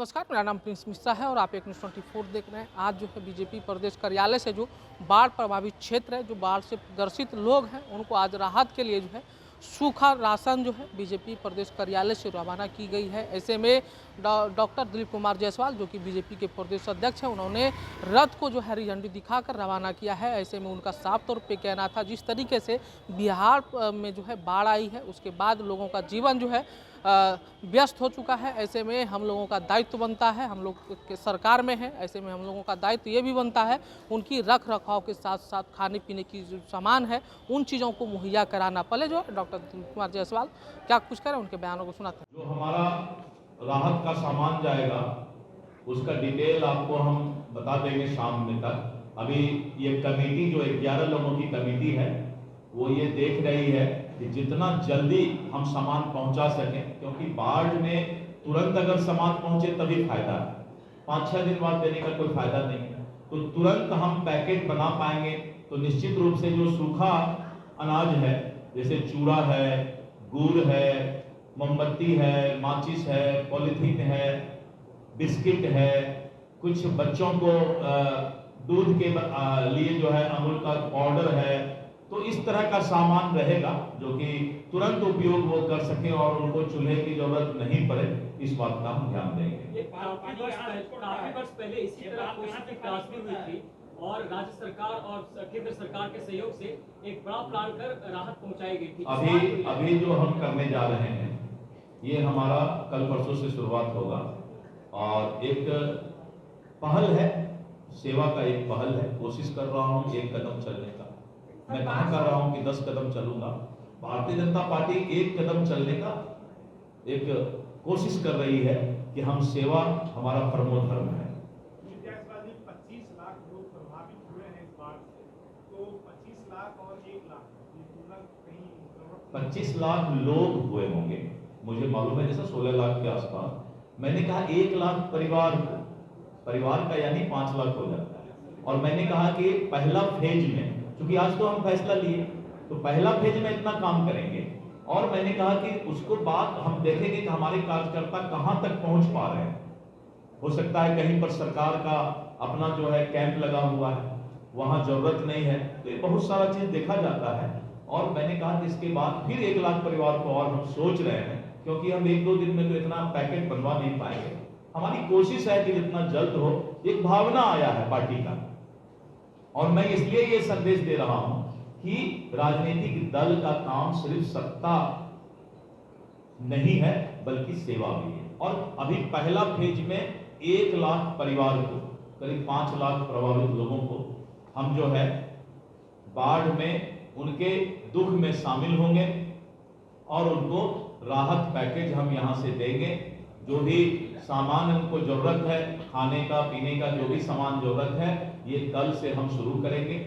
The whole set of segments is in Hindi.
नमस्कार, मेरा नाम प्रिंस मिश्रा है और आप एक न्यूज़ 24 देख रहे हैं। आज जो है बीजेपी प्रदेश कार्यालय से जो बाढ़ प्रभावित क्षेत्र है, जो बाढ़ से ग्रसित लोग हैं, उनको आज राहत के लिए जो है सूखा राशन जो है बीजेपी प्रदेश कार्यालय से रवाना की गई है। ऐसे में डॉक्टर दिलीप कुमार जायसवाल जो कि बीजेपी के प्रदेश अध्यक्ष हैं, उन्होंने रथ को जो है हरी झंडी दिखाकर रवाना किया है। ऐसे में उनका साफ तौर पे कहना था, जिस तरीके से बिहार में जो है बाढ़ आई है, उसके बाद लोगों का जीवन जो है व्यस्त हो चुका है। ऐसे में हम लोगों का दायित्व बनता है, हम लोग के सरकार में है, ऐसे में हम लोगों का दायित्व ये भी बनता है उनकी रख रखाव के साथ साथ खाने पीने की जो सामान है उन चीज़ों को मुहैया कराना। पहले जो है डॉक्टर दिलीप कुमार जायसवाल क्या कुछ करें, उनके बयानों को सुनाते हैं। जो हमारा राहत का सामान जाएगा उसका डिटेल आपको हम बता देंगे शाम में तक। अभी ये कमेटी जो 11 लोगों की कमेटी है वो ये देख रही है कि जितना जल्दी हम सामान पहुंचा सकें, क्योंकि बाढ़ में तुरंत अगर सामान पहुंचे तभी फायदा है, 5-6 दिन बाद देने का कोई फायदा नहीं है। तो तुरंत हम पैकेट बना पाएंगे तो निश्चित रूप से जो सूखा अनाज है, जैसे चूड़ा है, गुड़ है, मोमबत्ती है, माचिस है, पॉलीथीन है, बिस्किट है, कुछ बच्चों को दूध के लिए जो है अमूल का पाउडर है, तो इस तरह का सामान रहेगा जो कि तुरंत उपयोग वो कर सके और उनको चूल्हे की जरूरत नहीं पड़े। इस बात का हम ध्यान देंगे। काफी वर्ष पहले इसी तरह कोशिश की तलाश भी हुई थी और राज्य सरकार और केंद्र सरकार के सहयोग से एक बड़ा प्लान कर राहत पहुंचाई गई थी। अभी जो हम करने जा रहे हैं ये हमारा कल परसों से शुरुआत होगा और एक पहल है, सेवा का एक पहल है। कोशिश कर रहा हूँ एक कदम चलने का। मैं कहाँ कर रहा हूँ कि 10 कदम चलूंगा। भारतीय जनता पार्टी एक कदम चलने का एक कोशिश कर रही है कि हम सेवा हमारा परमो धर्म है। 25 लाख लोग प्रभावित हुए हैं इस बाढ़ से, तो 25 लाख और 1 लाख ये तुलना कहीं 25 लाख लोग हुए होंगे, मुझे मालूम है, जैसा 16 लाख के आसपास। मैंने कहा 1 लाख परिवार का यानी 5 लाख हो जाता है। और मैंने कहा कि पहला फेज में, क्योंकि आज तो हम फैसला लिए, तो पहला फेज में इतना काम करेंगे। और मैंने कहा कि उसको बाद हम देखेंगे कि हमारे कार्यकर्ता कहां तक पहुंच पा रहे हैं। हो सकता है कहीं पर सरकार का अपना जो है कैंप लगा हुआ है, वहां जरूरत नहीं है, तो ये बहुत सारा चीज देखा जाता है। और मैंने कहा कि इसके बाद फिर 1 लाख परिवार को और हम सोच रहे हैं, क्योंकि हम 1-2 दिन में तो इतना पैकेट बनवा नहीं पाएंगे। हमारी कोशिश है कि जितना जल्द हो। एक भावना आया है पार्टी का, और मैं इसलिए ये संदेश दे रहा हूं कि राजनीतिक दल का काम सिर्फ सत्ता नहीं है बल्कि सेवा भी है। और अभी पहला फेज में 1 लाख परिवार को, करीब 5 लाख प्रभावित लोगों को हम जो है बाढ़ में उनके दुख में शामिल होंगे और उनको राहत पैकेज हम यहां से देंगे। जो भी सामान उनको जरूरत है, खाने का पीने का जो भी सामान जरूरत है, ये कल से हम शुरू करेंगे।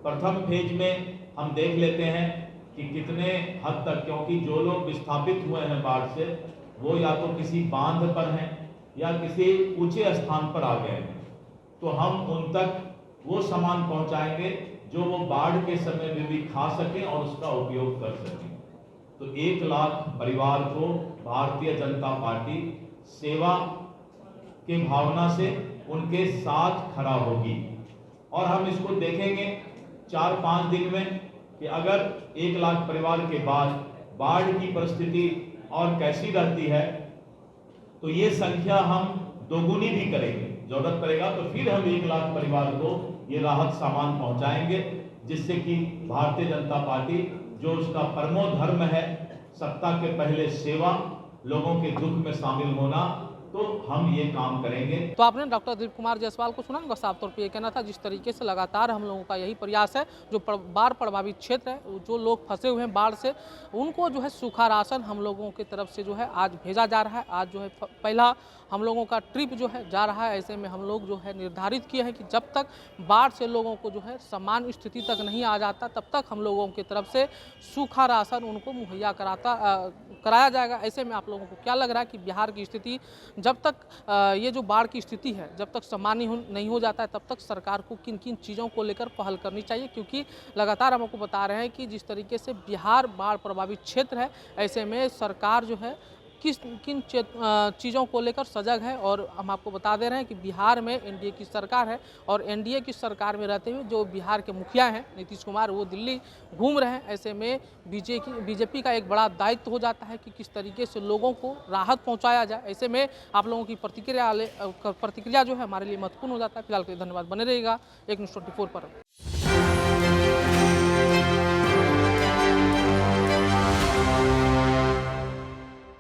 प्रथम फेज में हम देख लेते हैं कि कितने हद तक, क्योंकि जो लोग विस्थापित हुए हैं बाढ़ से वो या तो किसी बांध पर हैं या किसी ऊंचे स्थान पर आ गए हैं, तो हम उन तक वो सामान पहुंचाएंगे जो वो बाढ़ के समय में भी खा सकें और उसका उपयोग कर सकें। तो 1 लाख परिवार को भारतीय जनता पार्टी सेवा की भावना से उनके साथ खड़ा होगी। और हम इसको देखेंगे 4-5 दिन में कि अगर 1 लाख परिवार के बाद बाढ़ की परिस्थिति और कैसी रहती है, तो ये संख्या हम दोगुनी भी करेंगे। जरूरत पड़ेगा तो फिर हम 1 लाख परिवार को ये राहत सामान पहुंचाएंगे, जिससे कि भारतीय जनता पार्टी जो उसका परमो धर्म है, सत्ता के पहले सेवा, लोगों के दुख में शामिल होना, तो हम ये काम करेंगे। तो आपने डॉक्टर दिलीप कुमार जायसवाल को सुना, उनका साफ तौर पे ये कहना था, जिस तरीके से लगातार हम लोगों का यही प्रयास है, जो बाढ़ प्रभावित क्षेत्र है, जो लोग फंसे हुए हैं बाढ़ से, उनको जो है सूखा राशन हम लोगों की तरफ से जो है आज भेजा जा रहा है। आज जो है पहला हम लोगों का ट्रिप जो है जा रहा है। ऐसे में हम लोग जो है निर्धारित किए हैं कि जब तक बाढ़ से लोगों को जो है सामान्य स्थिति तक नहीं आ जाता, तब तक हम लोगों की तरफ से सूखा राशन उनको मुहैया कराया जाएगा। ऐसे में आप लोगों को क्या लग रहा है कि बिहार की स्थिति जब तक ये जो बाढ़ की स्थिति है जब तक सामान्य नहीं हो जाता है, तब तक सरकार को किन किन चीज़ों को लेकर पहल करनी चाहिए? क्योंकि लगातार हम आपको बता रहे हैं कि जिस तरीके से बिहार बाढ़ प्रभावित क्षेत्र है, ऐसे में सरकार जो है किन चीज़ों को लेकर सजग है। और हम आपको बता दे रहे हैं कि बिहार में एनडीए की सरकार है और एनडीए की सरकार में रहते हुए जो बिहार के मुखिया हैं नीतीश कुमार, वो दिल्ली घूम रहे हैं। ऐसे में बीजेपी का एक बड़ा दायित्व हो जाता है कि किस तरीके से लोगों को राहत पहुंचाया जाए। ऐसे में आप लोगों की प्रतिक्रिया जो है हमारे लिए महत्वपूर्ण हो जाता है। फिलहाल के लिए धन्यवाद, बने रहिएगा एक न्यूज़ 24 पर।